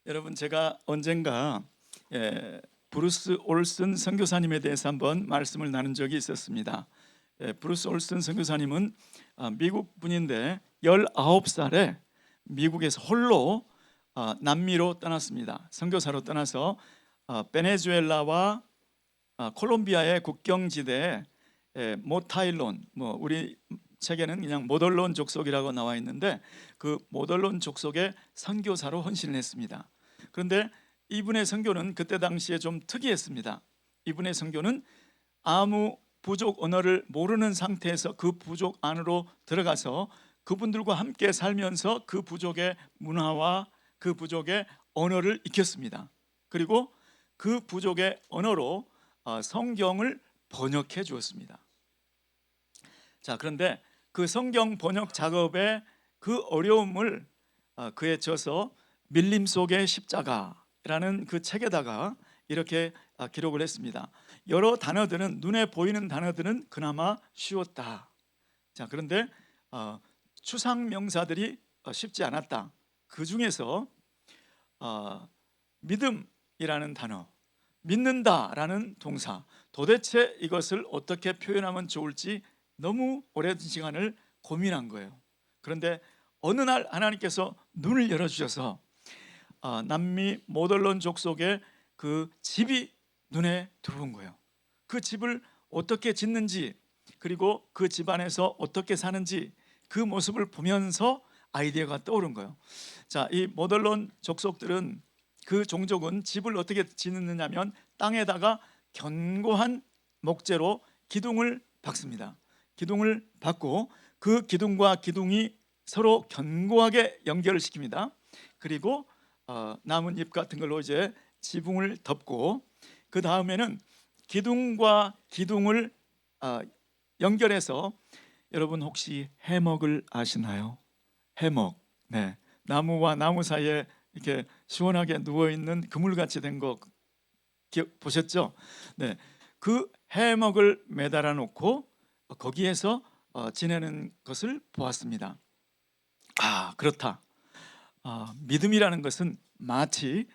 여러분, 제가 언젠가 브루스 올슨 선교사님에 대해서 한번 말씀을 나눈 적이 있었습니다. 브루스 올슨 선교사님은 미국 분인데 19살에 미국에서 홀로 남미로 떠났습니다. 선교사로 떠나서 베네수엘라와 콜롬비아의 국경지대에 모타일론, 우리 책에는 그냥 모덜론 족속이라고 나와 있는데 그 모덜론 족속의 선교사로 헌신을 했습니다. 그런데 이분의 선교는 그때 당시에 좀 특이했습니다. 이분의 선교는 아무 부족 언어를 모르는 상태에서 그 부족 안으로 들어가서 그분들과 함께 살면서 그 부족의 문화와 그 부족의 언어를 익혔습니다. 그리고 그 부족의 언어로 성경을 번역해 주었습니다. 자, 그런데 그 성경 번역 작업의 그 어려움을 그에 져서 밀림 속의 십자가라는 그 책에다가 이렇게 기록을 했습니다. 여러 단어들은, 눈에 보이는 단어들은 그나마 쉬웠다. 자, 그런데 추상 명사들이 쉽지 않았다. 그 중에서 믿음이라는 단어, 믿는다라는 동사, 도대체 이것을 어떻게 표현하면 좋을지 너무 오랜 시간을 고민한 거예요. 그런데 어느 날 하나님께서 눈을 열어주셔서 남미 모덜론 족속의 그 집이 눈에 들어온 거예요. 그 집을 어떻게 짓는지, 그리고 그 집안에서 어떻게 사는지 그 모습을 보면서 아이디어가 떠오른 거예요. 자, 이 모덜론 족속들은, 그 종족은 집을 어떻게 짓느냐면 땅에다가 견고한 목재로 기둥을 박습니다. 기둥을 박고 그 기둥과 기둥이 서로 견고하게 연결을 시킵니다. 그리고 나뭇잎 같은 걸로 이제 지붕을 덮고, 그 다음에는 기둥과 기둥을 연결해서, 여러분 혹시 해먹을 아시나요? 해먹. 네, 나무와 나무 사이에 이렇게 시원하게 누워 있는 그물같이 된 거 보셨죠? 네, 그 해먹을 매달아 놓고 거기에서 지내는 것을 보았습니다. 그렇다. 믿음이라는 것은 마치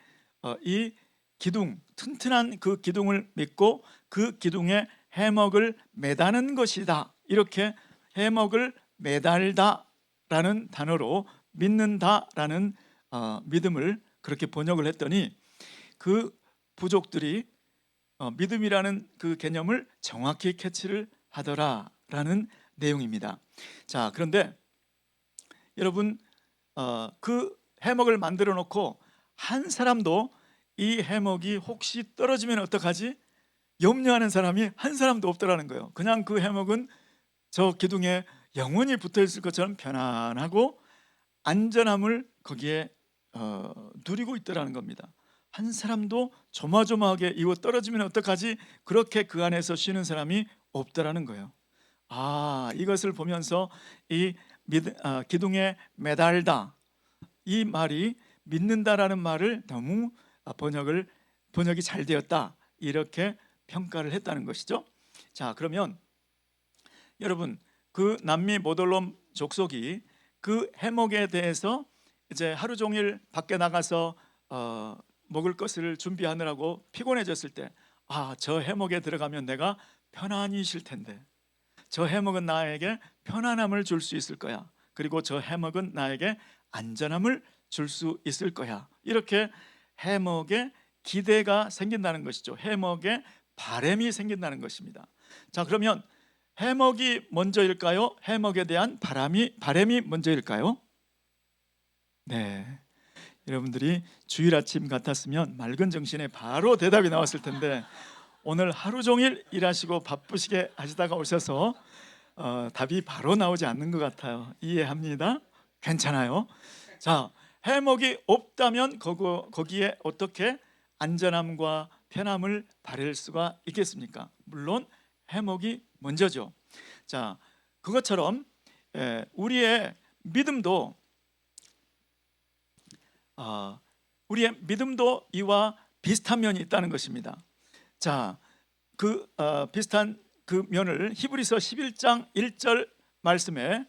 이 기둥, 튼튼한 그 기둥을 믿고 그 기둥에 해먹을 매다는 것이다. 이렇게 해먹을 매달다라는 단어로 믿는다라는 믿음을 그렇게 번역을 했더니 그 부족들이 믿음이라는 그 개념을 정확히 캐치를 하더라라는 내용입니다. 자, 그런데 여러분, 그 해먹을 만들어 놓고 한 사람도 이 해먹이 혹시 떨어지면 어떡하지? 염려하는 사람이 한 사람도 없더라는 거예요. 그냥 그 해먹은 저 기둥에 영원히 붙어 있을 것처럼 편안하고 안전함을 거기에 누리고 있더라는 겁니다. 한 사람도 조마조마하게 이거 떨어지면 어떡하지? 그렇게 그 안에서 쉬는 사람이 없더라는 거예요. 이것을 보면서 이 기둥에 매달다, 이 말이 믿는다라는 말을 너무 번역이 잘 되었다, 이렇게 평가를 했다는 것이죠. 자, 그러면 여러분, 그 남미 모돌롬 족속이 그 해먹에 대해서 이제 하루 종일 밖에 나가서 먹을 것을 준비하느라고 피곤해졌을 때, 저 해먹에 들어가면 내가 편안히 쉴 텐데, 저 해먹은 나에게 편안함을 줄 수 있을 거야, 그리고 저 해먹은 나에게 안전함을 줄 수 있을 거야, 이렇게 해먹에 기대가 생긴다는 것이죠. 해먹에 바램이 생긴다는 것입니다. 자, 그러면 해먹이 먼저일까요? 해먹에 대한 바램이 먼저일까요? 네, 여러분들이 주일 아침 같았으면 맑은 정신에 바로 대답이 나왔을 텐데, 오늘 하루 종일 일하시고 바쁘시게 하시다가 오셔서 답이 바로 나오지 않는 것 같아요. 이해합니다. 괜찮아요. 자, 해먹이 없다면 거기에 어떻게 안전함과 편함을 바랄 수가 있겠습니까? 물론 해먹이 먼저죠. 자, 그것처럼 우리의 믿음도 이와 비슷한 면이 있다는 것입니다. 자, 비슷한 그 면을 히브리서 11장 1절 말씀에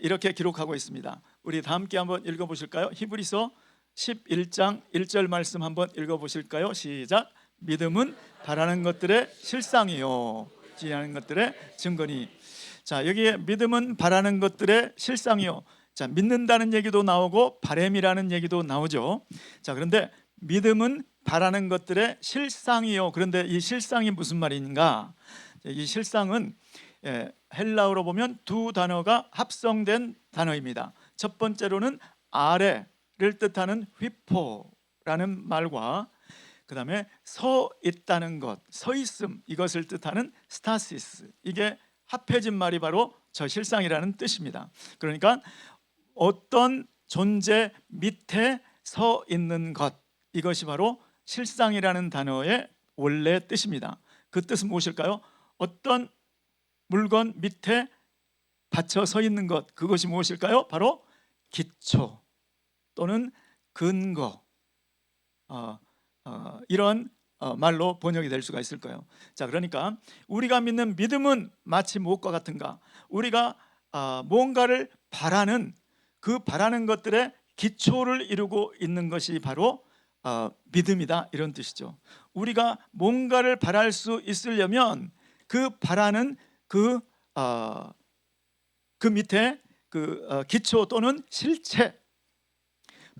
이렇게 기록하고 있습니다. 우리 다 함께 한번 읽어보실까요? 히브리서 11장 1절 말씀 한번 읽어보실까요? 시작. 믿음은 바라는 것들의 실상이요 지하는 것들의 증거니. 자, 여기에 믿음은 바라는 것들의 실상이요. 자, 믿는다는 얘기도 나오고 바램이라는 얘기도 나오죠. 자, 그런데 믿음은 바라는 것들의 실상이요. 그런데 이 실상이 무슨 말인가? 이 실상은 헬라어로 보면 두 단어가 합성된 단어입니다. 첫 번째로는 아래를 뜻하는 휘포라는 말과 그 다음에 서 있다는 것, 서 있음, 이것을 뜻하는 스타시스, 이게 합해진 말이 바로 저 실상이라는 뜻입니다. 그러니까 어떤 존재 밑에 서 있는 것, 이것이 바로 실상이라는 단어의 원래 뜻입니다. 그 뜻은 무엇일까요? 어떤 물건 밑에 받쳐 서 있는 것, 그것이 무엇일까요? 바로 기초 또는 근거, 이런 말로 번역이 될 수가 있을 거예요. 자, 그러니까 우리가 믿는 믿음은 마치 무엇과 같은가? 우리가 뭔가를 바라는 그 바라는 것들의 기초를 이루고 있는 것이 바로 믿음이다, 이런 뜻이죠. 우리가 뭔가를 바랄 수 있으려면 그 바라는 그 밑에 그 기초 또는 실체,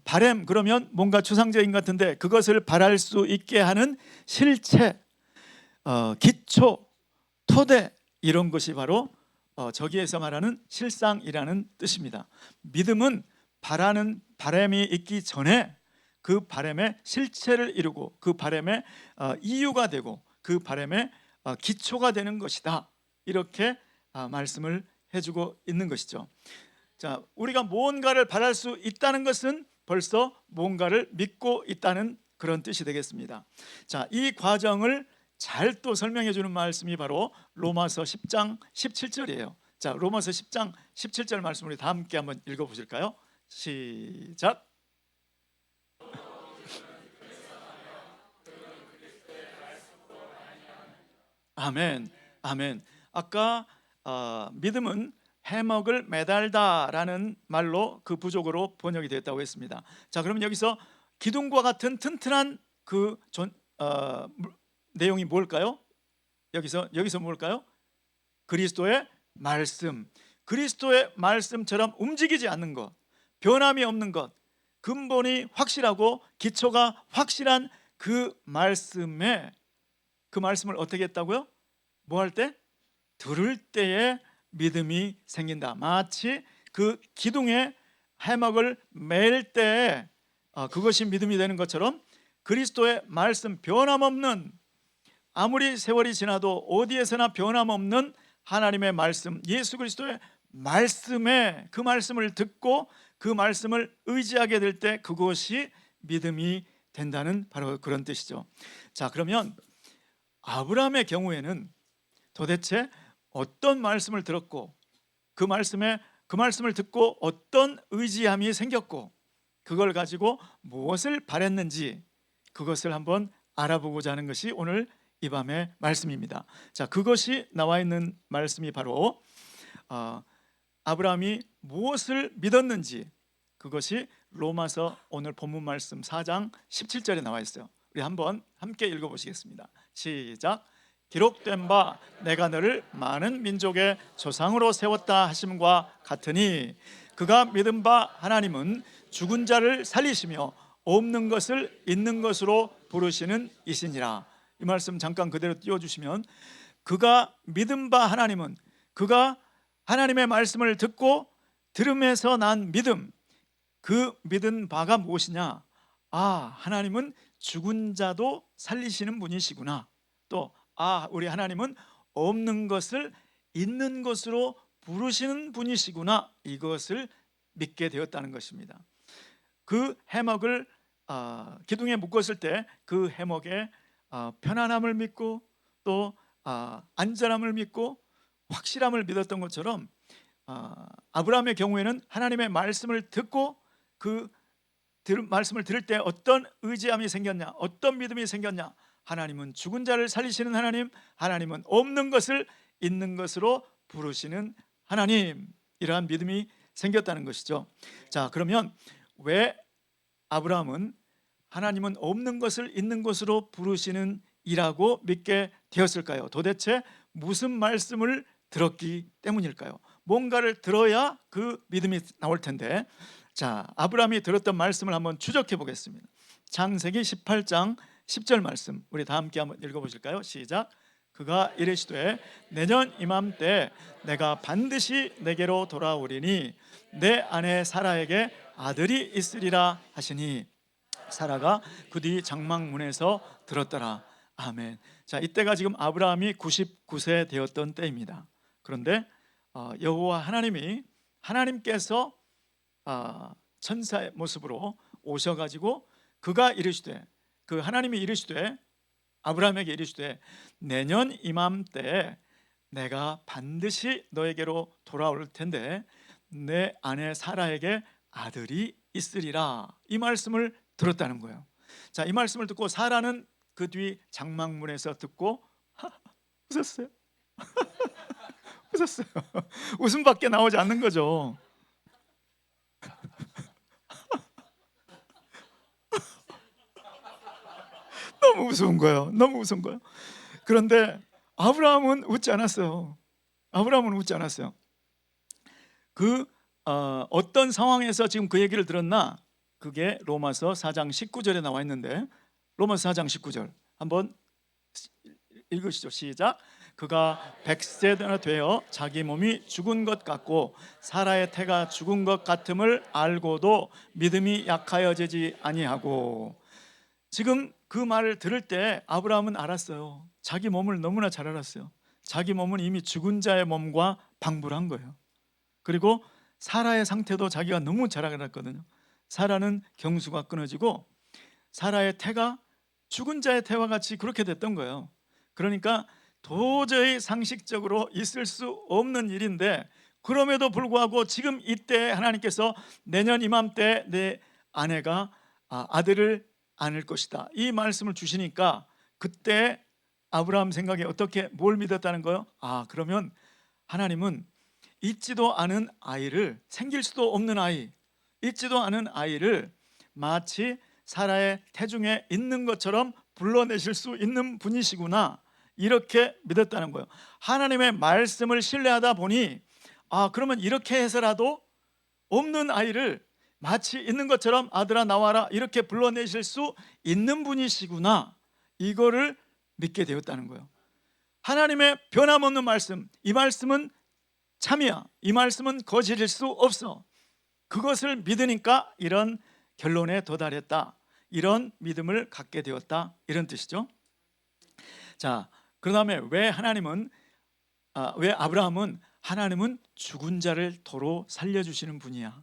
바램, 그러면 뭔가 추상적인 것 같은데 그것을 바랄 수 있게 하는 실체, 기초, 토대, 이런 것이 바로 저기에서 말하는 실상이라는 뜻입니다. 믿음은 바라는 바램이 있기 전에 그 바램의 실체를 이루고 그 바램의 이유가 되고 그 바램의 기초가 되는 것이다, 이렇게 말씀을 해주고 있는 것이죠. 자, 우리가 무언가를 바랄 수 있다는 것은 벌써 무언가를 믿고 있다는 그런 뜻이 되겠습니다. 자, 이 과정을 잘 또 설명해 주는 말씀이 바로 로마서 10장 17절이에요. 자, 로마서 10장 17절 말씀 우리 다 함께 한번 읽어 보실까요? 시작. 아멘, 아멘. 아까 믿음은 해먹을 매달다라는 말로 그 부족으로 번역이 됐다고 했습니다. 자, 그러면 여기서 기둥과 같은 튼튼한 그 내용이 뭘까요? 여기서 뭘까요? 그리스도의 말씀. 그리스도의 말씀처럼 움직이지 않는 것, 변함이 없는 것, 근본이 확실하고 기초가 확실한 그 말씀을 어떻게 했다고요? 뭐 할 때? 들을 때에 믿음이 생긴다. 마치 그 기둥에 해먹을 매일 때 그것이 믿음이 되는 것처럼 그리스도의 말씀, 변함없는, 아무리 세월이 지나도 어디에서나 변함없는 하나님의 말씀, 예수 그리스도의 말씀에 그 말씀을 듣고 그 말씀을 의지하게 될 때 그것이 믿음이 된다는 바로 그런 뜻이죠. 자, 그러면 아브라함의 경우에는 도대체 어떤 말씀을 들었고 그 말씀을 듣고 어떤 의지함이 생겼고 그걸 가지고 무엇을 바랬는지 그것을 한번 알아보고자 하는 것이 오늘 이 밤의 말씀입니다. 자, 그것이 나와 있는 말씀이 바로 아브라함이 무엇을 믿었는지, 그것이 로마서 오늘 본문 말씀 4장 17절에 나와 있어요. 우리 한번 함께 읽어보시겠습니다. 시작. 기록된 바 내가 너를 많은 민족의 조상으로 세웠다 하심과 같으니 그가 믿은 바 하나님은 죽은 자를 살리시며 없는 것을 있는 것으로 부르시는 이시니라. 이 말씀 잠깐 그대로 띄워주시면, 그가 믿은 바 하나님은, 그가 하나님의 말씀을 듣고 들음에서 난 믿음, 그 믿은 바가 무엇이냐? 하나님은 죽은 자도 살리시는 분이시구나. 또 우리 하나님은 없는 것을 있는 것으로 부르시는 분이시구나, 이것을 믿게 되었다는 것입니다. 그 해먹을 기둥에 묶었을 때 그 해먹의 편안함을 믿고 또 안전함을 믿고 확실함을 믿었던 것처럼 아브라함의 경우에는 하나님의 말씀을 듣고 그 말씀을 들을 때 어떤 의지함이 생겼냐, 어떤 믿음이 생겼냐? 하나님은 죽은 자를 살리시는 하나님, 하나님은 없는 것을 있는 것으로 부르시는 하나님, 이러한 믿음이 생겼다는 것이죠. 자, 그러면 왜 아브라함은 하나님은 없는 것을 있는 것으로 부르시는 이라고 믿게 되었을까요? 도대체 무슨 말씀을 들었기 때문일까요? 뭔가를 들어야 그 믿음이 나올 텐데, 자, 아브라함이 들었던 말씀을 한번 추적해 보겠습니다. 창세기 18장 10절 말씀, 우리 다 함께 한번 읽어보실까요? 시작. 그가 이르시되 내년 이맘때 내가 반드시 내게로 돌아오리니 내 아내 사라에게 아들이 있으리라 하시니 사라가 그 뒤 장막문에서 들었더라. 아멘. 자, 이때가 지금 아브라함이 99세 되었던 때입니다. 그런데 여호와 하나님께서 천사의 모습으로 오셔가지고 그가 이르시되, 그 하나님이 이르시되 아브라함에게 이르시되 내년 이맘때 내가 반드시 너에게로 돌아올 텐데 내 아내 사라에게 아들이 있으리라, 이 말씀을 들었다는 거예요. 자, 이 말씀을 듣고 사라는 그 뒤 장막문에서 듣고 웃었어요. 웃었어요. 웃음밖에 나오지 않는 거죠. 너무 우스운 거예요. 너무 우스운 거예요. 그런데 아브라함은 웃지 않았어요. 아브라함은 웃지 않았어요. 어떤 상황에서 지금 그 얘기를 들었나? 그게 로마서 4장 19절에 나와 있는데, 로마서 4장 19절 한번 읽으시죠. 시작. 그가 100세나 되어 자기 몸이 죽은 것 같고 사라의 태가 죽은 것 같음을 알고도 믿음이 약하여지지 아니하고. 지금 그 말을 들을 때 아브라함은 알았어요. 자기 몸을 너무나 잘 알았어요. 자기 몸은 이미 죽은 자의 몸과 방불한 거예요. 그리고 사라의 상태도 자기가 너무 잘 알았거든요. 사라는 경수가 끊어지고 사라의 태가 죽은 자의 태와 같이 그렇게 됐던 거예요. 그러니까 도저히 상식적으로 있을 수 없는 일인데, 그럼에도 불구하고 지금 이때 하나님께서 내년 이맘때 내 아내가 아들을 안을 것이다, 이 말씀을 주시니까 그때 아브라함 생각에 어떻게 뭘 믿었다는 거예요? 그러면 하나님은 있지도 않은 아이를, 생길 수도 없는 아이, 있지도 않은 아이를 마치 사라의 태중에 있는 것처럼 불러내실 수 있는 분이시구나, 이렇게 믿었다는 거예요. 하나님의 말씀을 신뢰하다 보니 그러면 이렇게 해서라도 없는 아이를 마치 있는 것처럼 아들아 나와라, 이렇게 불러내실 수 있는 분이시구나, 이거를 믿게 되었다는 거예요. 하나님의 변함없는 말씀, 이 말씀은 참이야, 이 말씀은 거짓일 수 없어. 그것을 믿으니까 이런 결론에 도달했다, 이런 믿음을 갖게 되었다, 이런 뜻이죠. 자, 그 다음에 왜 아브라함은 하나님은 죽은 자를 도로 살려주시는 분이야,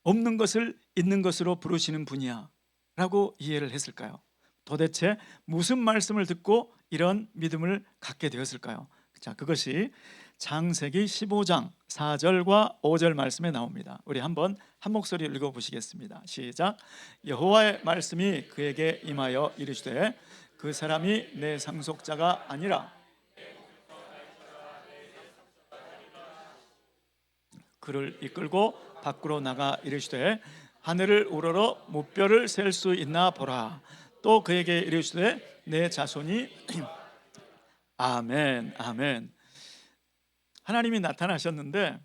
없는 것을 있는 것으로 부르시는 분이야 라고 이해를 했을까요? 도대체 무슨 말씀을 듣고 이런 믿음을 갖게 되었을까요? 자, 그것이 창세기 15장 4절과 5절 말씀에 나옵니다. 우리 한번 한 목소리 읽어보시겠습니다. 시작. 여호와의 말씀이 그에게 임하여 이르시되 그 사람이 내 상속자가 아니라 그를 이끌고 밖으로 나가 이르시되 하늘을 우러러 무뼈를 셀 수 있나 보라. 또 그에게 이르시되 내 자손이 아멘, 아멘. 하나님이 나타나셨는데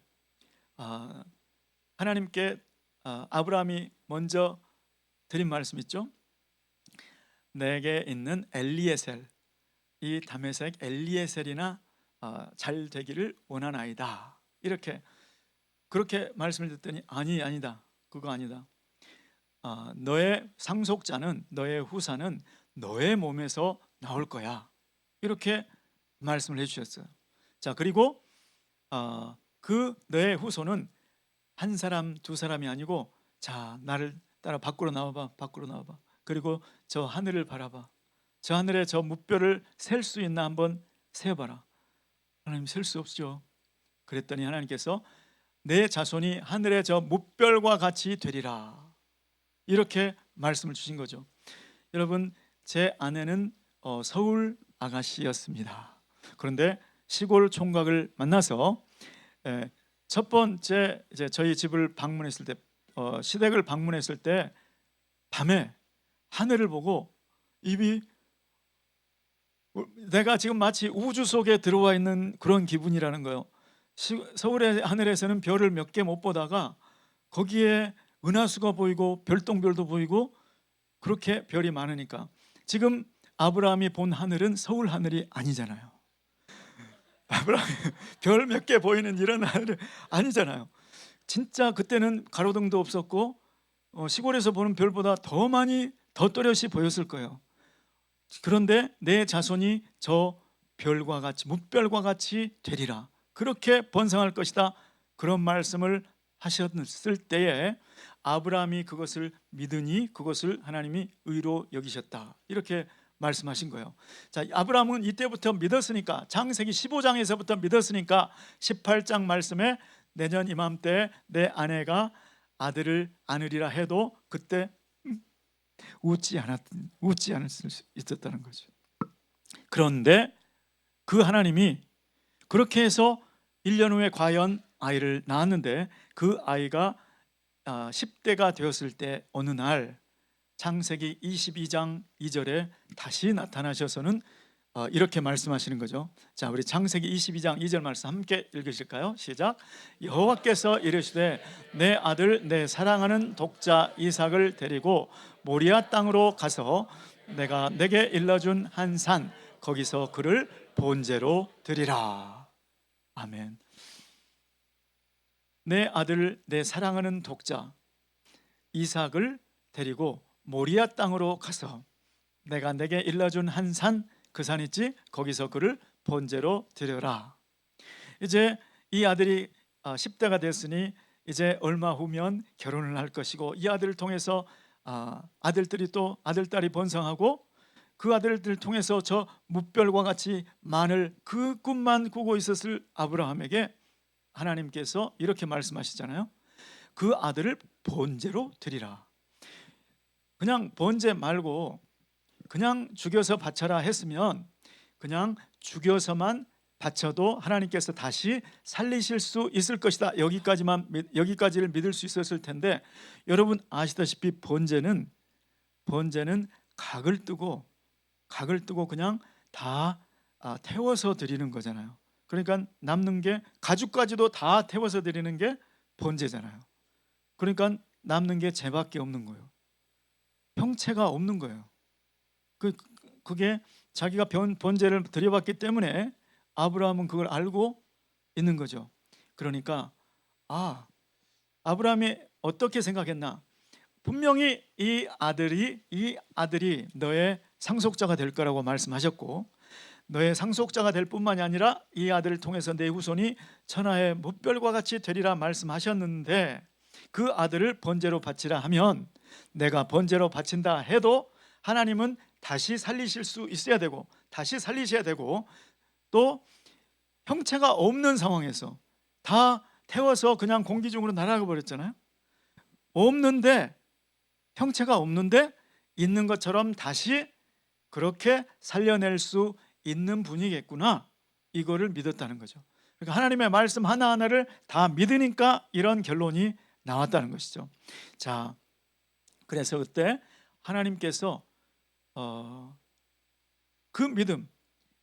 하나님께 아브라함이 먼저 드린 말씀 있죠. 내게 있는 엘리에셀, 이 다메섹 엘리에셀이나 잘 되기를 원하나이다, 이렇게 그렇게 말씀을 듣더니 아니다, 그거 아니다. 너의 상속자는, 너의 후사는 너의 몸에서 나올 거야, 이렇게 말씀을 해주셨어요. 자, 그리고 그 너의 후손은 한 사람 두 사람이 아니고, 자, 나를 따라 밖으로 나와봐, 밖으로 나와봐. 그리고 저 하늘을 바라봐. 저 하늘에 저 무뼈를 셀 수 있나 한번 세어봐라. 하나님, 셀 수 없죠. 그랬더니 하나님께서 내 자손이 하늘의 저 무별과 같이 되리라, 이렇게 말씀을 주신 거죠. 여러분, 제 아내는 서울 아가씨였습니다. 그런데 시골 총각을 만나서 첫 번째 이제 저희 집을 방문했을 때, 시댁을 방문했을 때 밤에 하늘을 보고 입이, 내가 지금 마치 우주 속에 들어와 있는 그런 기분이라는 거예요. 서울의 하늘에서는 별을 몇 개 못 보다가 거기에 은하수가 보이고 별똥별도 보이고 그렇게 별이 많으니까. 지금 아브라함이 본 하늘은 서울 하늘이 아니잖아요. 아브라함이 별 몇 개 보이는 이런 하늘은 아니잖아요. 진짜 그때는 가로등도 없었고 시골에서 보는 별보다 더 많이, 더 또렷이 보였을 거예요. 그런데 내 자손이 저 별과 같이, 뭇별과 같이 되리라, 그렇게 번성할 것이다, 그런 말씀을 하셨을 때에 아브라함이 그것을 믿으니 그것을 하나님이 의로 여기셨다, 이렇게 말씀하신 거예요. 자, 아브라함은 이때부터 믿었으니까, 창세기 15장에서부터 믿었으니까 18장 말씀에 내년 이맘때 내 아내가 아들을 안으리라 해도 그때 웃지 않을 수 있었다는 거죠. 그런데 그 하나님이 그렇게 해서 1년 후에 과연 아이를 낳았는데, 그 아이가 10대가 되었을 때 어느 날 창세기 22장 2절에 다시 나타나셔서는 이렇게 말씀하시는 거죠. 자, 우리 창세기 22장 2절 말씀 함께 읽으실까요? 시작. 여호와께서 이르시되 내 아들 내 사랑하는 독자 이삭을 데리고 모리아 땅으로 가서 내가 내게 일러준 한 산 거기서 그를 번제로 드리라. 아멘. 내 아들 내 사랑하는 독자 이삭을 데리고 모리아 땅으로 가서 내가 내게 일러준 한 산, 그 산 있지? 거기서 그를 번제로 드려라. 이제 이 아들이 10대가 됐으니 이제 얼마 후면 결혼을 할 것이고, 이 아들을 통해서 아들들이 또 아들딸이 번성하고, 그 아들들 통해서 저 뭇별과 같이 많을 그 꿈만 꾸고 있었을 아브라함에게 하나님께서 이렇게 말씀하시잖아요. 그 아들을 번제로 드리라. 그냥 번제 말고 그냥 죽여서 바쳐라 했으면 그냥 죽여서만 바쳐도 하나님께서 다시 살리실 수 있을 것이다, 여기까지를 믿을 수 있었을 텐데, 여러분 아시다시피 번제는 각을 뜨고 그냥 다 태워서 드리는 거잖아요. 그러니까 남는 게, 가죽까지도 다 태워서 드리는 게 번제잖아요. 그러니까 남는 게 죄밖에 없는 거예요. 형체가 없는 거예요. 그게 자기가 번제를 드려봤기 때문에 아브라함은 그걸 알고 있는 거죠. 그러니까 아브라함이 어떻게 생각했나? 분명히 이 아들이 너의 상속자가 될 거라고 말씀하셨고, 너의 상속자가 될 뿐만이 아니라 이 아들을 통해서 내 후손이 천하의 뭇별과 같이 되리라 말씀하셨는데, 그 아들을 번제로 바치라 하면, 내가 번제로 바친다 해도 하나님은 다시 살리실 수 있어야 되고, 다시 살리셔야 되고, 또 형체가 없는 상황에서 다 태워서 그냥 공기 중으로 날아가 버렸잖아요. 형체가 없는데 있는 것처럼 다시 그렇게 살려낼 수 있는 분이겠구나, 이거를 믿었다는 거죠. 그러니까 하나님의 말씀 하나하나를 다 믿으니까 이런 결론이 나왔다는 것이죠. 자, 그래서 그때 하나님께서 그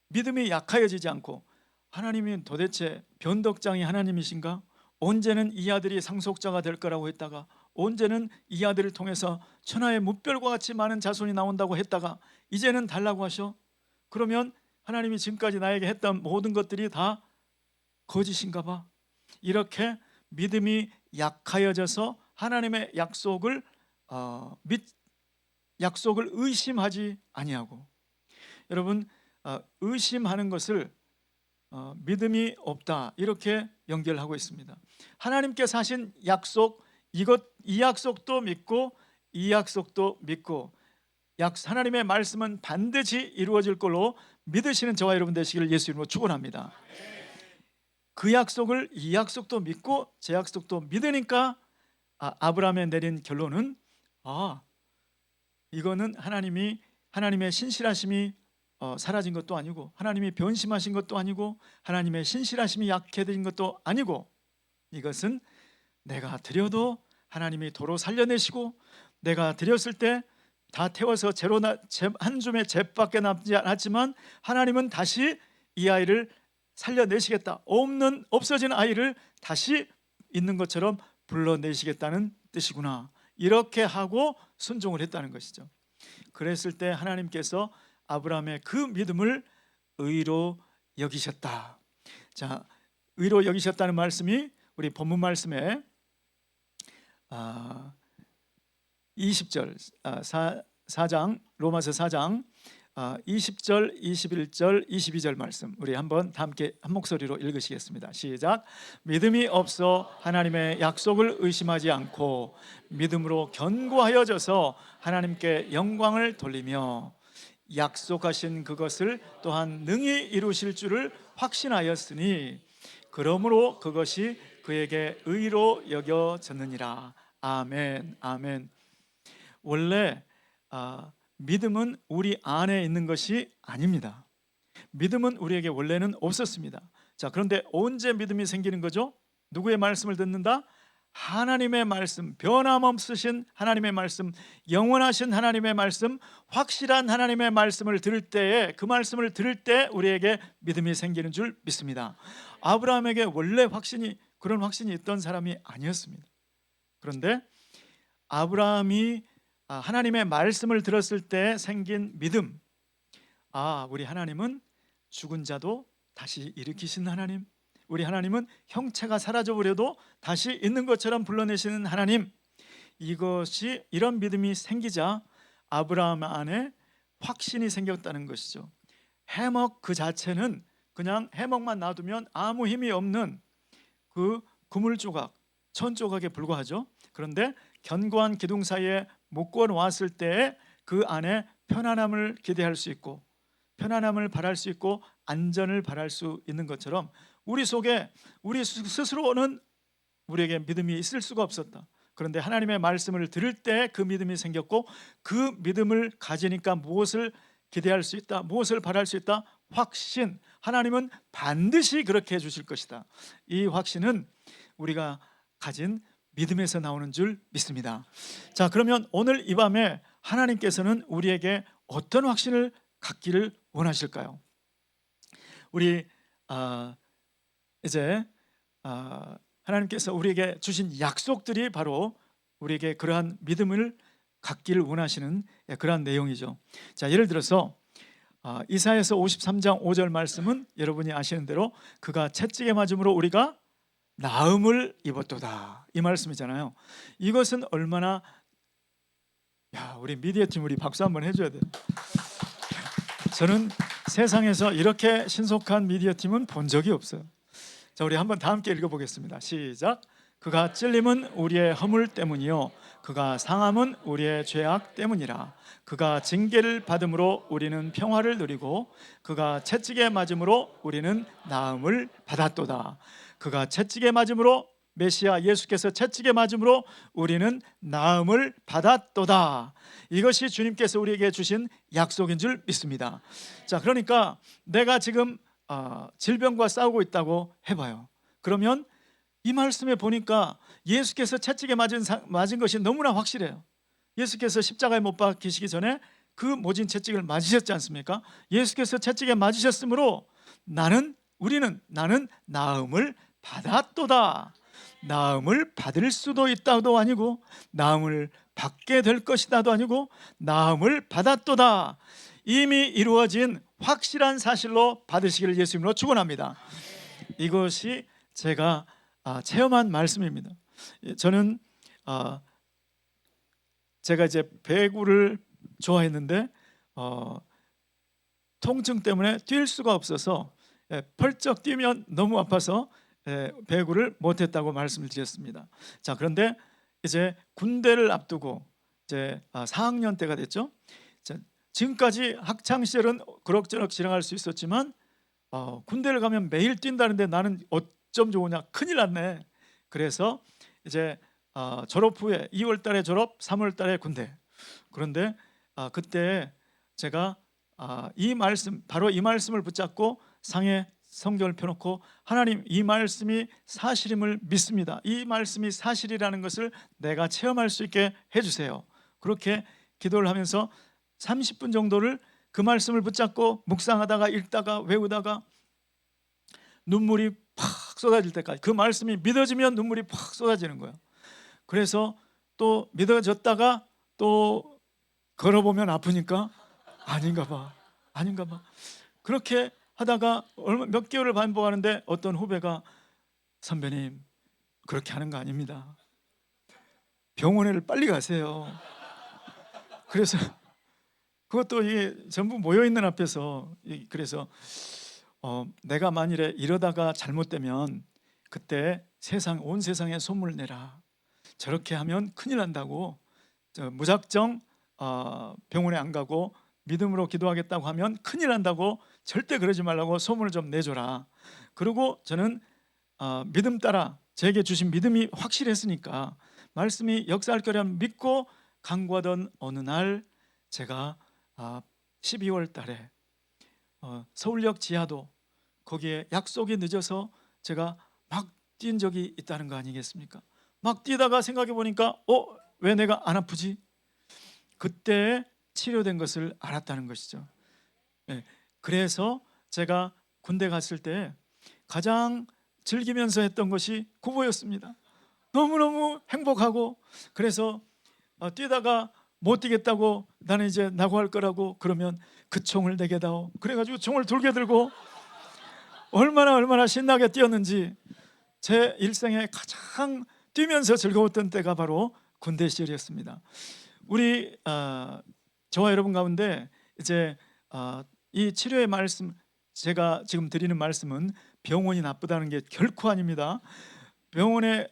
믿음이 약하여지지 않고, 하나님이 도대체 변덕장이 하나님이신가? 언제는 이 아들이 상속자가 될 거라고 했다가, 언제는 이 아들을 통해서 천하의 뭇별과 같이 많은 자손이 나온다고 했다가 이제는 달라고 하셔? 그러면 하나님이 지금까지 나에게 했던 모든 것들이 다 거짓인가 봐. 이렇게 믿음이 약하여져서 하나님의 약속을 의심하지 아니하고, 여러분 의심하는 것을 믿음이 없다, 이렇게 연결하고 있습니다. 하나님께서 하신 약속, 이 약속도 믿고 이 약속도 믿고, 하나님의 말씀은 반드시 이루어질 걸로 믿으시는 저와 여러분 되시기를 예수 이름으로 축원합니다. 그 약속을, 이 약속도 믿고 제 약속도 믿으니까 아브라함에 내린 결론은 이거는 하나님의 신실하심이 사라진 것도 아니고, 하나님이 변심하신 것도 아니고, 하나님의 신실하심이 약해진 것도 아니고, 이것은 내가 드려도 하나님이 도로 살려내시고, 내가 드렸을 때 다 태워서 한 줌의 잽밖에 남지 않았지만 하나님은 다시 이 아이를 살려내시겠다, 없어진 아이를 다시 있는 것처럼 불러내시겠다는 뜻이구나, 이렇게 하고 순종을 했다는 것이죠. 그랬을 때 하나님께서 아브라함의 그 믿음을 의로 여기셨다. 자, 의로 여기셨다는 말씀이 우리 본문 말씀에 20절 4장 로마서 4장 20절, 21절, 22절 말씀, 우리 한번 다 함께 한 목소리로 읽으시겠습니다. 시작. 믿음이 없어 하나님의 약속을 의심하지 않고 믿음으로 견고하여져서 하나님께 영광을 돌리며 약속하신 그것을 또한 능히 이루실 줄을 확신하였으니 그러므로 그것이 그에게 의로 여겨졌느니라. 아멘. 아멘. 원래 믿음은 우리 안에 있는 것이 아닙니다. 믿음은 우리에게 원래는 없었습니다. 자, 그런데 언제 믿음이 생기는 거죠? 누구의 말씀을 듣는다? 하나님의 말씀, 변함없으신 하나님의 말씀, 영원하신 하나님의 말씀, 확실한 하나님의 말씀을 들을 때에, 그 말씀을 들을 때 우리에게 믿음이 생기는 줄 믿습니다. 아브라함에게 원래 그런 확신이 있던 사람이 아니었습니다. 그런데 아브라함이 하나님의 말씀을 들었을 때 생긴 믿음, 우리 하나님은 죽은 자도 다시 일으키신 하나님, 우리 하나님은 형체가 사라져버려도 다시 있는 것처럼 불러내시는 하나님, 이런 믿음이 생기자 아브라함 안에 확신이 생겼다는 것이죠. 해먹 그 자체는 그냥 해먹만 놔두면 아무 힘이 없는 그 그물 조각, 천 조각에 불과하죠. 그런데 견고한 기둥 사이에 묶어 놓았을 때 그 안에 편안함을 기대할 수 있고, 편안함을 바랄 수 있고, 안전을 바랄 수 있는 것처럼 우리 속에 우리 스스로는 우리에게 믿음이 있을 수가 없었다. 그런데 하나님의 말씀을 들을 때 그 믿음이 생겼고, 그 믿음을 가지니까 무엇을 기대할 수 있다, 무엇을 바랄 수 있다? 확신. 하나님은 반드시 그렇게 해주실 것이다. 이 확신은 우리가 가진 믿음에서 나오는 줄 믿습니다. 자, 그러면 오늘 이 밤에 하나님께서는 우리에게 어떤 확신을 갖기를 원하실까요? 우리 이제 하나님께서 우리에게 주신 약속들이 바로 우리에게 그러한 믿음을 갖기를 원하시는 그러한 내용이죠. 자, 예를 들어서 이사야서 53장 5절 말씀은 여러분이 아시는 대로 그가 채찍에 맞음으로 우리가 나음을 입었도다, 이 말씀이잖아요. 이것은 얼마나, 우리 미디어 팀 우리 박수 한번 해줘야 돼요. 저는 세상에서 이렇게 신속한 미디어 팀은 본 적이 없어요. 자, 우리 한번 다 함께 읽어보겠습니다. 시작. 그가 찔림은 우리의 허물 때문이요 그가 상함은 우리의 죄악 때문이라. 그가 징계를 받음으로 우리는 평화를 누리고 그가 채찍에 맞음으로 우리는 나음을 받았도다. 그가 채찍에 맞음으로, 메시아 예수께서 채찍에 맞음으로 우리는 나음을 받았도다. 이것이 주님께서 우리에게 주신 약속인 줄 믿습니다. 자, 그러니까 내가 지금 질병과 싸우고 있다고 해봐요. 그러면 이 말씀에 보니까 예수께서 채찍에 맞은 것이 너무나 확실해요. 예수께서 십자가에 못 박히시기 전에 그 모진 채찍을 맞으셨지 않습니까? 예수께서 채찍에 맞으셨으므로 우리는 나음을 받았도다. 나음을 받을 수도 있다도 아니고, 나음을 받게 될 것이다도 아니고, 나음을 받았도다. 이미 이루어진 확실한 사실로 받으시기를 예수님으로 축원합니다. 이것이 제가 체험한 말씀입니다. 저는 제가 이제 배구를 좋아했는데 통증 때문에 뛸 수가 없어서 펄쩍 뛰면 너무 아파서 배구를 못했다고 말씀을 드렸습니다. 자, 그런데 이제 군대를 앞두고 이제 4학년 때가 됐죠. 자, 지금까지 학창 시절은 그럭저럭 지나갈 수 있었지만 군대를 가면 매일 뛴다는데 나는 어쩜 좋으냐, 큰일 났네. 그래서 이제 졸업 후에 2월 달에 졸업, 3월 달에 군대. 그런데 그때 제가 바로 이 말씀을 붙잡고 상에 성경을 펴놓고, 하나님, 이 말씀이 사실임을 믿습니다. 이 말씀이 사실이라는 것을 내가 체험할 수 있게 해주세요. 그렇게 기도를 하면서 30분 정도를 그 말씀을 붙잡고 묵상하다가 읽다가 외우다가 눈물이 팍 쏟아질 때까지, 그 말씀이 믿어지면 눈물이 팍 쏟아지는 거예요. 그래서 또 믿어졌다가 또 걸어보면 아프니까 아닌가 봐. 그렇게 하다가 몇 개월을 반복하는데 어떤 후배가 선배님 그렇게 하는 거 아닙니다. 병원에를 빨리 가세요. 그래서 그것도 이게 전부 모여있는 앞에서, 그래서 내가 만일에 이러다가 잘못되면 그때 온 세상에 소문을 내라. 저렇게 하면 큰일 난다고. 무작정 병원에 안 가고 믿음으로 기도하겠다고 하면 큰일 난다고, 절대 그러지 말라고 소문을 좀 내줘라. 그리고 저는 믿음 따라 제게 주신 믿음이 확실했으니까 말씀이 역사할 거라면 믿고 간구하던 어느 날 제가 12월 달에 서울역 지하도 거기에 약속이 늦어서 제가 막 뛴 적이 있다는 거 아니겠습니까? 막 뛰다가 생각해 보니까 왜 내가 안 아프지? 그때 치료된 것을 알았다는 것이죠. 그래서 제가 군대 갔을 때 가장 즐기면서 했던 것이 구보였습니다. 너무너무 행복하고, 그래서 뛰다가 못 뛰겠다고 나는 이제 낙오할 거라고 그러면 그 총을 내게 다오. 그래가지고 총을 둘게 들고 얼마나 신나게 뛰었는지, 제 일생에 가장 뛰면서 즐거웠던 때가 바로 군대 시절이었습니다. 우리 저와 여러분 가운데 이제 이 치료의 말씀, 제가 지금 드리는 말씀은 병원이 나쁘다는 게 결코 아닙니다. 병원에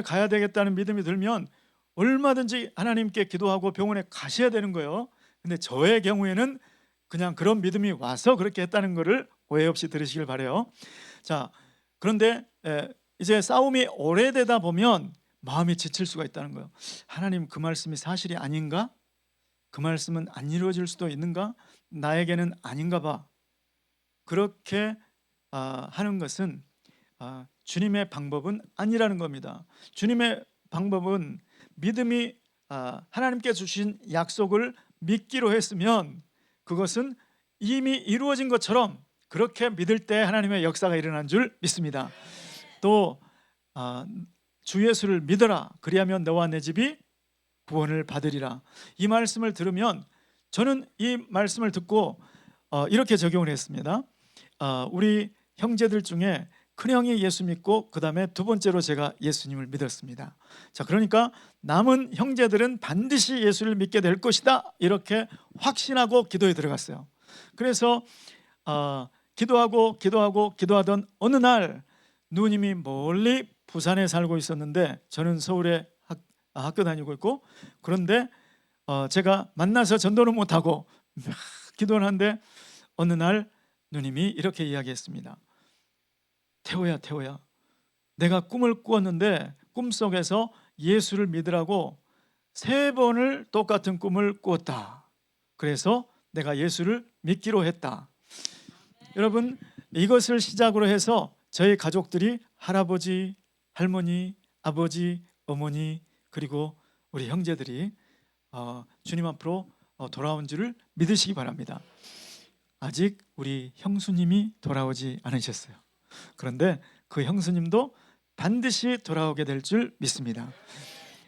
가야 되겠다는 믿음이 들면 얼마든지 하나님께 기도하고 병원에 가셔야 되는 거예요. 근데 저의 경우에는 그냥 그런 믿음이 와서 그렇게 했다는 것을 오해 없이 들으시길 바래요. 자, 그런데 이제 싸움이 오래되다 보면 마음이 지칠 수가 있다는 거예요. 하나님, 그 말씀이 사실이 아닌가? 그 말씀은 안 이루어질 수도 있는가? 나에게는 아닌가 봐. 그렇게 하는 것은 주님의 방법은 아니라는 겁니다. 주님의 방법은 믿음이 하나님께 주신 약속을 믿기로 했으면 그것은 이미 이루어진 것처럼 그렇게 믿을 때 하나님의 역사가 일어난 줄 믿습니다. 또 주 예수를 믿어라, 그리하면 너와 내 집이 구원을 받으리라. 이 말씀을 들으면 저는 이 말씀을 듣고 이렇게 적용을 했습니다. 우리 형제들 중에 큰형이 예수 믿고 그 다음에 두 번째로 제가 예수님을 믿었습니다. 자, 그러니까 남은 형제들은 반드시 예수를 믿게 될 것이다, 이렇게 확신하고 기도에 들어갔어요. 그래서 기도하던 어느 날 누님이 멀리 부산에 살고 있었는데 저는 서울에 학교 다니고 있고, 그런데 제가 만나서 전도는 못하고 막 기도를 하는데 어느 날 누님이 이렇게 이야기했습니다. 태호야, 내가 꿈을 꾸었는데 꿈속에서 예수를 믿으라고 3번을 똑같은 꿈을 꾸었다. 그래서 내가 예수를 믿기로 했다. 여러분, 이것을 시작으로 해서 저희 가족들이 할아버지, 할머니, 아버지, 어머니, 그리고 우리 형제들이 주님 앞으로 돌아온 줄을 믿으시기 바랍니다. 아직 우리 형수님이 돌아오지 않으셨어요. 그런데 그 형수님도 반드시 돌아오게 될 줄 믿습니다.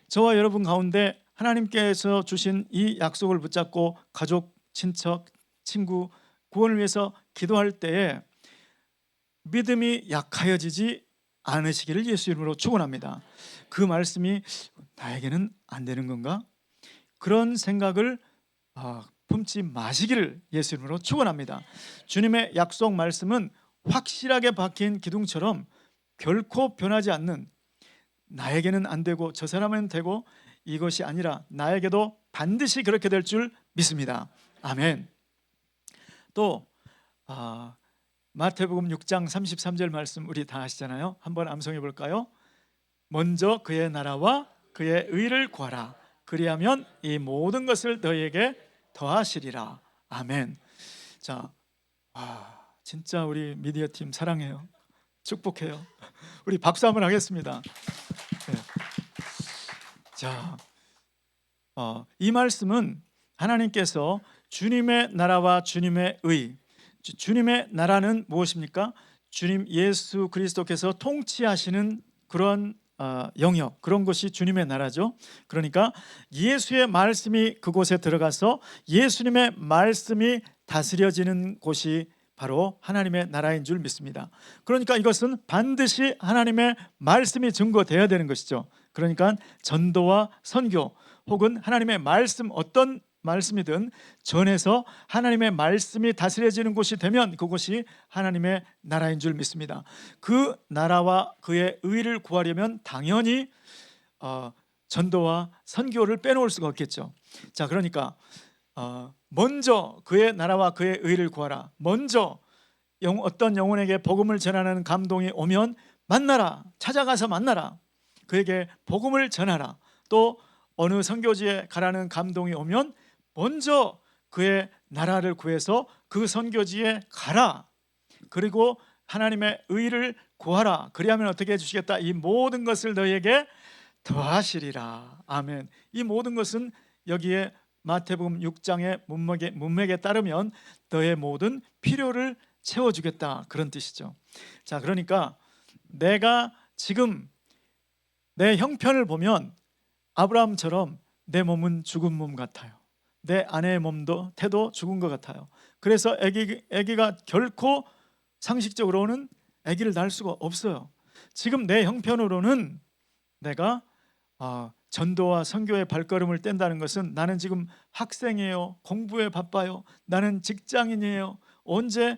저와 여러분 가운데 하나님께서 주신 이 약속을 붙잡고 가족, 친척, 친구 구원을 위해서 기도할 때에 믿음이 약하여지지 않으시기를 예수 이름으로 축원합니다. 그 말씀이 나에게는 안 되는 건가? 그런 생각을 품지 마시기를 예수 이름으로 축원합니다. 주님의 약속 말씀은 확실하게 박힌 기둥처럼 결코 변하지 않는, 나에게는 안 되고 저 사람은 되고 이것이 아니라 나에게도 반드시 그렇게 될 줄 믿습니다. 아멘. 또 마태복음 6장 33절 말씀 우리 다 아시잖아요. 한번 암송해 볼까요? 먼저 그의 나라와 그의 의를 구하라. 그리하면 이 모든 것을 너희에게 더하시리라. 아멘. 자, 진짜 우리 미디어 팀 사랑해요. 축복해요. 우리 박수 한번 하겠습니다. 네. 자, 이 말씀은 하나님께서 주님의 나라와 주님의 의, 주님의 나라는 무엇입니까? 주님 예수 그리스도께서 통치하시는 그런 영역, 그런 것이 주님의 나라죠. 그러니까 예수의 말씀이 그곳에 들어가서 예수님의 말씀이 다스려지는 곳이 바로 하나님의 나라인 줄 믿습니다. 그러니까 이것은 반드시 하나님의 말씀이 증거되어야 되는 것이죠. 그러니까 전도와 선교 혹은 하나님의 말씀, 어떤 말씀이든 전해서 하나님의 말씀이 다스려지는 곳이 되면 그곳이 하나님의 나라인 줄 믿습니다. 그 나라와 그의 의를 구하려면 당연히 전도와 선교를 빼놓을 수가 없겠죠. 자, 그러니까 먼저 그의 나라와 그의 의를 구하라. 먼저 어떤 영혼에게 복음을 전하는 감동이 오면 만나라, 찾아가서 만나라, 그에게 복음을 전하라. 또 어느 선교지에 가라는 감동이 오면 먼저 그의 나라를 구해서 그 선교지에 가라. 그리고 하나님의 의를 구하라. 그리하면 어떻게 해주시겠다? 이 모든 것을 너희에게 더하시리라. 아멘. 이 모든 것은 여기에 마태복음 6장의 문맥에 따르면 너의 모든 필요를 채워주겠다, 그런 뜻이죠. 자, 그러니까 내가 지금 내 형편을 보면 아브라함처럼 내 몸은 죽은 몸 같아요. 내 아내의 몸도 태도 죽은 것 같아요. 그래서 아기가 결코 상식적으로는 아기를 낳을 수가 없어요. 지금 내 형편으로는 내가 전도와 선교의 발걸음을 뗀다는 것은 나는 지금 학생이에요, 공부에 바빠요, 나는 직장인이에요, 언제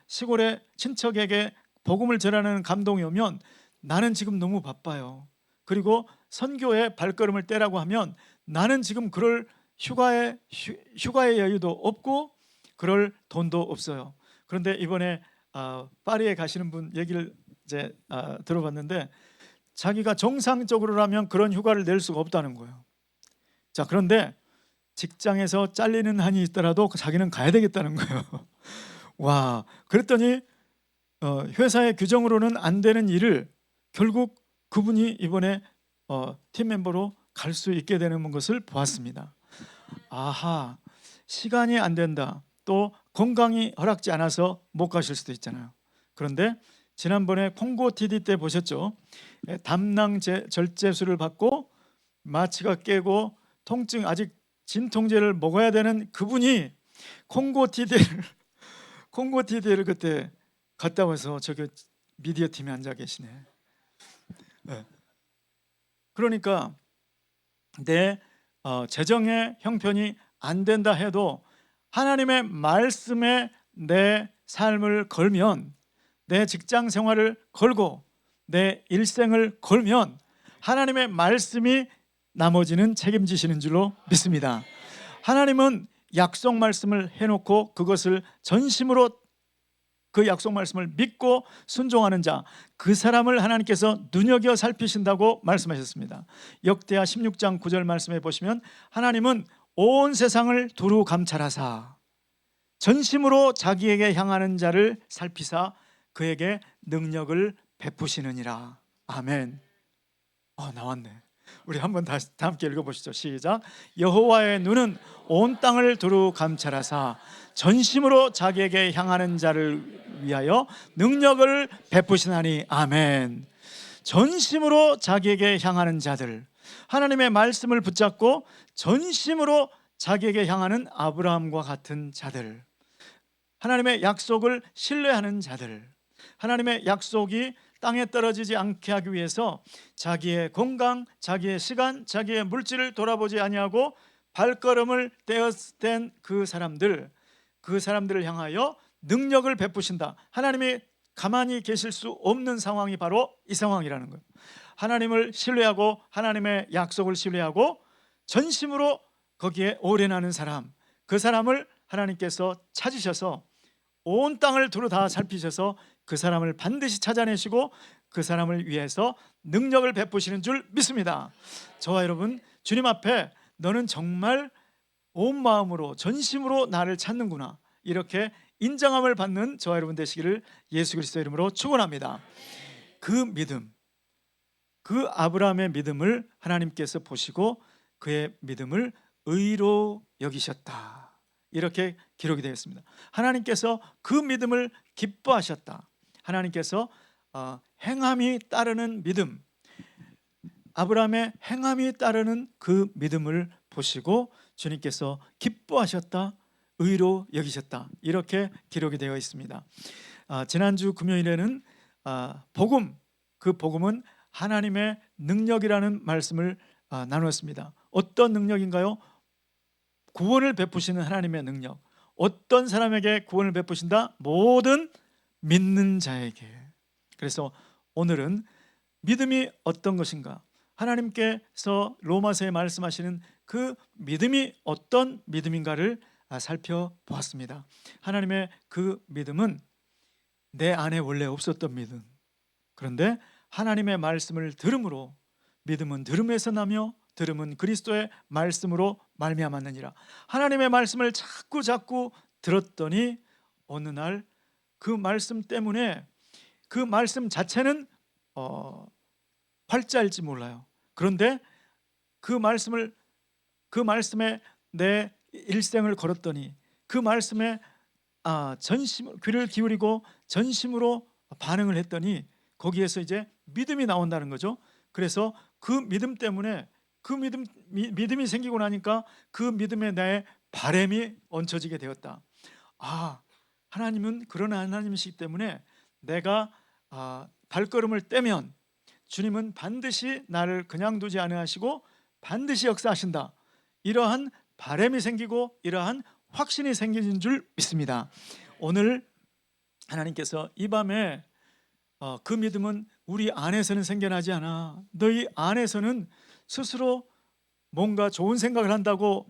시골의 친척에게 복음을 전하는 감동이 오면 나는 지금 너무 바빠요. 그리고 선교의 발걸음을 떼라고 하면 나는 지금 그럴 휴가의 여유도 없고 그럴 돈도 없어요. 그런데 이번에 파리에 가시는 분 얘기를 이제 들어봤는데 자기가 정상적으로라면 그런 휴가를 낼 수가 없다는 거예요. 자, 그런데 직장에서 잘리는 한이 있더라도 자기는 가야 되겠다는 거예요. 와, 그랬더니 회사의 규정으로는 안 되는 일을 결국 그분이 이번에 팀 멤버로 갈 수 있게 되는 것을 보았습니다. 아하, 시간이 안 된다, 또 건강이 허락지 않아서 못 가실 수도 있잖아요. 그런데 지난번에 콩고 TD 때 보셨죠? 담낭 절제술을 받고 마취가 깨고 통증, 아직 진통제를 먹어야 되는 그분이 콩고 TD를 그때 갔다 와서 저기 미디어 팀에 앉아 계시네. 그러니까 내 재정의 형편이 안 된다 해도 하나님의 말씀에 내 삶을 걸면, 내 직장 생활을 걸고 내 일생을 걸면 하나님의 말씀이 나머지는 책임지시는 줄로 믿습니다. 하나님은 약속 말씀을 해놓고 그것을 전심으로, 그 약속 말씀을 믿고 순종하는 자, 그 사람을 하나님께서 눈여겨 살피신다고 말씀하셨습니다. 역대하 16장 9절 말씀해 보시면 하나님은 온 세상을 두루 감찰하사 전심으로 자기에게 향하는 자를 살피사 그에게 능력을 베푸시느니라. 아멘. 나왔네. 우리 한번 다 함께 읽어보시죠. 시작. 여호와의 눈은 온 땅을 두루 감찰하사 전심으로 자기에게 향하는 자를 위하여 능력을 베푸시나니. 아멘. 전심으로 자기에게 향하는 자들, 하나님의 말씀을 붙잡고 전심으로 자기에게 향하는 아브라함과 같은 자들, 하나님의 약속을 신뢰하는 자들, 하나님의 약속이 땅에 떨어지지 않게 하기 위해서 자기의 건강, 자기의 시간, 자기의 물질을 돌아보지 아니하고 발걸음을 뗀 그 사람들을 향하여 능력을 베푸신다. 하나님이 가만히 계실 수 없는 상황이 바로 이 상황이라는 거예요. 하나님을 신뢰하고 하나님의 약속을 신뢰하고 전심으로 거기에 올인하는 사람, 그 사람을 하나님께서 찾으셔서 온 땅을 두루 다 살피셔서 그 사람을 반드시 찾아내시고 그 사람을 위해서 능력을 베푸시는 줄 믿습니다. 저와 여러분, 주님 앞에 너는 정말 온 마음으로 전심으로 나를 찾는구나, 이렇게 인정함을 받는 저와 여러분 되시기를 예수 그리스도 이름으로 축원합니다. 그 믿음, 그 아브라함의 믿음을 하나님께서 보시고 그의 믿음을 의로 여기셨다. 이렇게 기록이 되어 있습니다. 하나님께서 그 믿음을 기뻐하셨다. 하나님께서 행함이 따르는 믿음, 아브라함의 행함이 따르는 그 믿음을 보시고 주님께서 기뻐하셨다, 의로 여기셨다. 이렇게 기록이 되어 있습니다. 지난주 금요일에는 복음, 그 복음은 하나님의 능력이라는 말씀을 나누었습니다. 어떤 능력인가요? 구원을 베푸시는 하나님의 능력. 어떤 사람에게 구원을 베푸신다? 모든 믿는 자에게. 그래서 오늘은 믿음이 어떤 것인가? 하나님께서 로마서에 말씀하시는 그 믿음이 어떤 믿음인가를 살펴보았습니다. 하나님의 그 믿음은 내 안에 원래 없었던 믿음. 그런데 하나님의 말씀을 들음으로, 믿음은 들음에서 나며 들음은 그리스도의 말씀으로 말미암았느니라. 하나님의 말씀을 자꾸 들었더니 어느 날 그 말씀 때문에, 그 말씀 자체는 활자일지 몰라요. 그런데 그 말씀에 내 일생을 걸었더니 그 말씀에 귀를 기울이고 전심으로 반응을 했더니 거기에서 이제 믿음이 나온다는 거죠. 그래서 그 믿음 때문에, 그 믿음이 생기고 나니까 그 믿음에 내 바람이 얹혀지게 되었다. 하나님은 그런 하나님이시기 때문에 내가 발걸음을 떼면 주님은 반드시 나를 그냥 두지 않으시고 반드시 역사하신다. 이러한 바람이 생기고 이러한 확신이 생기는 줄 믿습니다. 오늘 하나님께서 이 밤에 그 믿음은 우리 안에서는 생겨나지 않아. 너희 안에서는 스스로 뭔가 좋은 생각을 한다고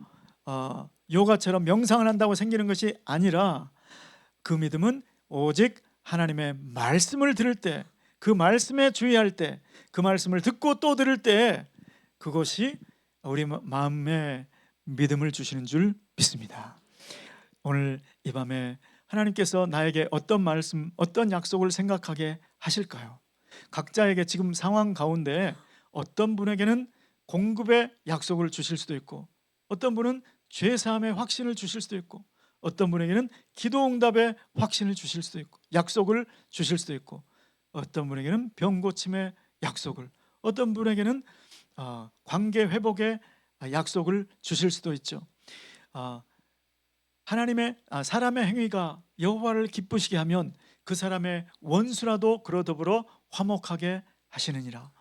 요가처럼 명상을 한다고 생기는 것이 아니라, 그 믿음은 오직 하나님의 말씀을 들을 때, 그 말씀에 주의할 때, 그 말씀을 듣고 또 들을 때 그것이 우리 마음에 믿음을 주시는 줄 믿습니다. 오늘 이 밤에 하나님께서 나에게 어떤 말씀, 어떤 약속을 생각하게 하실까요? 각자에게 지금 상황 가운데 어떤 분에게는 공급의 약속을 주실 수도 있고, 어떤 분은 죄사함의 확신을 주실 수도 있고, 어떤 분에게는 기도응답의 확신을 주실 수도 있고, 약속을 주실 수도 있고, 어떤 분에게는 병고침의 약속을, 어떤 분에게는 관계 회복의 약속을 주실 수도 있죠. 사람의 행위가 여호와를 기쁘시게 하면 그 사람의 원수라도 그로 더불어 화목하게 하시느니라.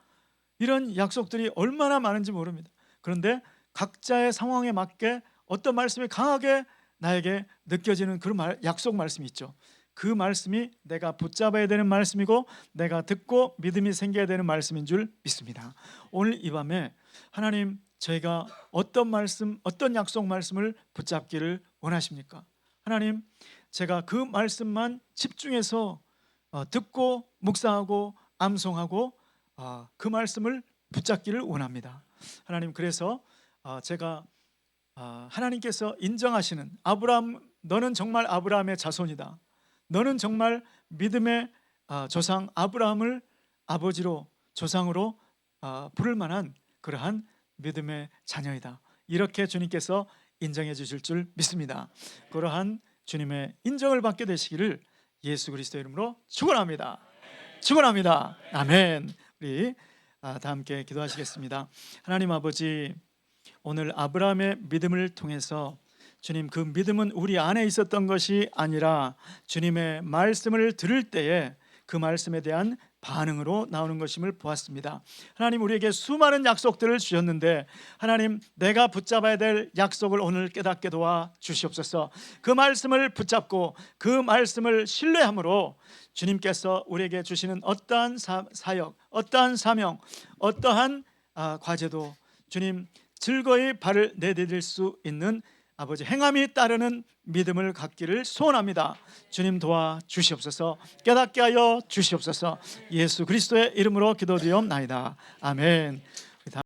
이런 약속들이 얼마나 많은지 모릅니다. 그런데 각자의 상황에 맞게 어떤 말씀이 강하게 나에게 느껴지는 그런 약속 말씀이 있죠. 그 말씀이 내가 붙잡아야 되는 말씀이고 내가 듣고 믿음이 생겨야 되는 말씀인 줄 믿습니다. 오늘 이 밤에 하나님, 저희가 어떤 말씀, 어떤 약속 말씀을 붙잡기를 원하십니까? 하나님, 제가 그 말씀만 집중해서 듣고 묵상하고 암송하고 그 말씀을 붙잡기를 원합니다. 하나님, 그래서 제가 하나님께서 인정하시는 아브라함, 너는 정말 아브라함의 자손이다. 너는 정말 믿음의 조상 아브라함을 아버지로, 조상으로 부를 만한 그러한 믿음의 자녀이다. 이렇게 주님께서 인정해 주실 줄 믿습니다. 그러한 주님의 인정을 받게 되시기를 예수 그리스도의 이름으로 축원합니다. 축원합니다. 아멘. 우리 다 함께 기도하시겠습니다. 하나님 아버지, 오늘 아브라함의 믿음을 통해서 주님, 그 믿음은 우리 안에 있었던 것이 아니라 주님의 말씀을 들을 때에 그 말씀에 대한 반응으로 나오는 것임을 보았습니다. 하나님, 우리에게 수많은 약속들을 주셨는데 하나님, 내가 붙잡아야 될 약속을 오늘 깨닫게 도와 주시옵소서. 그 말씀을 붙잡고 그 말씀을 신뢰함으로 주님께서 우리에게 주시는 어떠한 사역, 어떠한 사명, 어떠한 과제도 주님 즐거이 발을 내디딜 수 있는 아버지 행함이 따르는 믿음을 갖기를 소원합니다. 주님 도와 주시옵소서. 깨닫게 하여 주시옵소서. 예수 그리스도의 이름으로 기도드리옵나이다. 아멘.